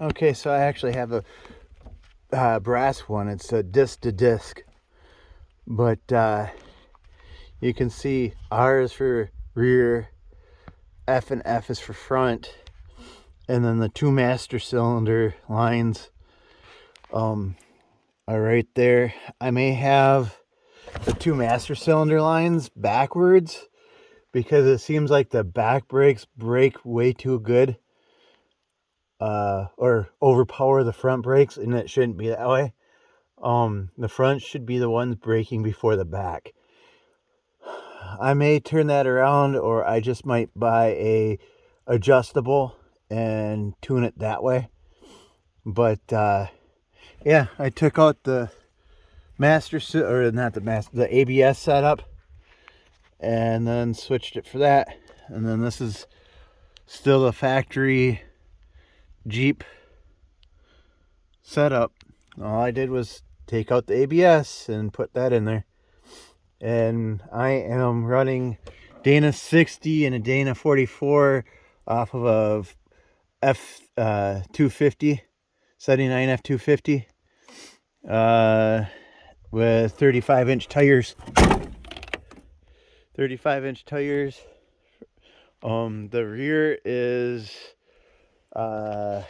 Okay, so I actually have a brass one. It's a disc to disc, but you can see R is for rear, F and F is for front, and then the two master cylinder lines are right there. I may have the two master cylinder lines backwards because it seems like the back brakes brake way too good, or overpower the front brakes, and it shouldn't be that way. The front should be the ones braking before the back. I may turn that around, or I just might buy a adjustable and tune it that way. But yeah, I took out the the ABS setup, and then switched it for that. And then this is still the factory Jeep setup. All I did was take out the ABS and put that in there. And I am running Dana 60 and a Dana 44 off of a F250, 79 F250, with 35-inch tires. 35-inch tires. The rear is the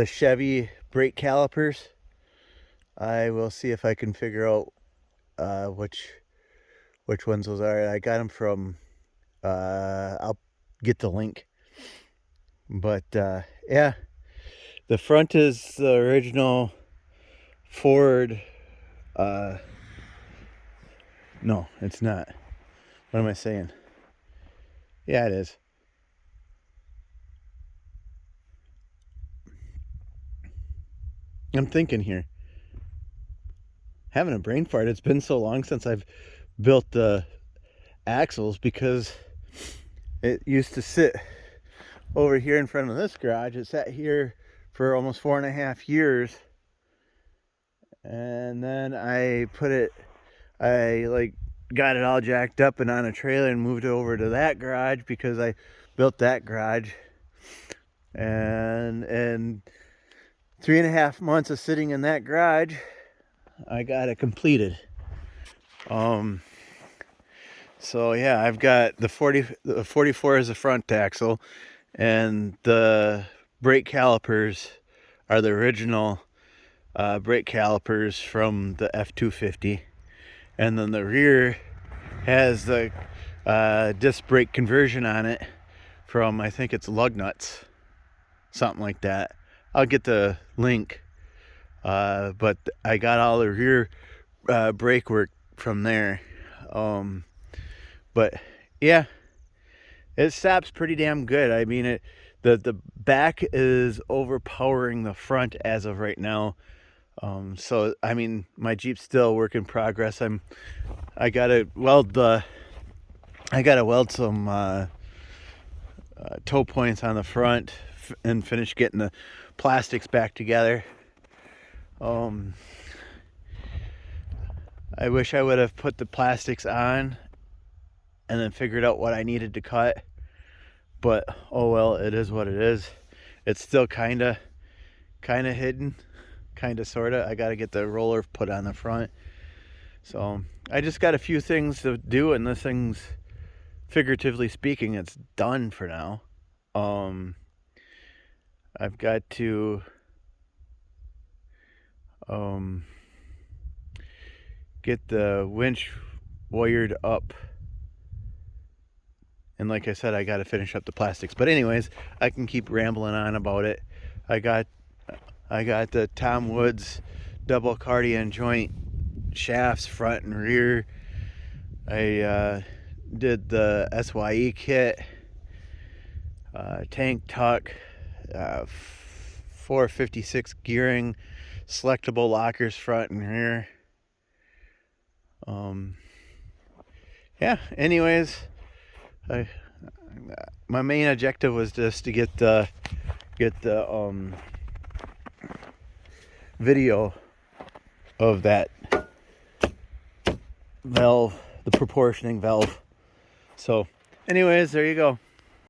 Chevy brake calipers. I will see if I can figure out which ones those are. I got them from I'll get the link. But yeah, the front is the original Ford. No, it's not. What am I saying? Yeah, it is. I'm thinking here. Having a brain fart. It's been so long since I've built the axles, because it used to sit over here in front of this garage. It sat here for almost 4.5 years, and then I got it all jacked up and on a trailer and moved it over to that garage because I built that garage. And 3.5 months of sitting in that garage, I got it completed. So yeah, I've got the 44 is the front axle, and the brake calipers are the original brake calipers from the F250, and then the rear has the disc brake conversion on it from, I think it's lug nuts, something like that. I'll get the link, but I got all the rear brake work from there. But yeah, it stops pretty damn good. I mean, the back is overpowering the front as of right now. So I mean, my Jeep's still a work in progress. I gotta weld some toe points on the front and finish getting the plastics back together. I wish I would have put the plastics on and then figured out what I needed to cut, but oh well, it is what it is. It's still kind of hidden, sorta. I gotta get the roller put on the front. So I just got a few things to do, and this thing's, figuratively speaking, it's done for now. I've got to get the winch wired up, and like I said, I got to finish up the plastics. But anyways, I can keep rambling on about it. I got the Tom Woods double cardian joint shafts, front and rear. I did the SYE kit, tank tuck, 456 gearing, selectable lockers front and rear. Yeah, anyways, my main objective was just to get the video of that valve, the proportioning valve. So anyways, there you go.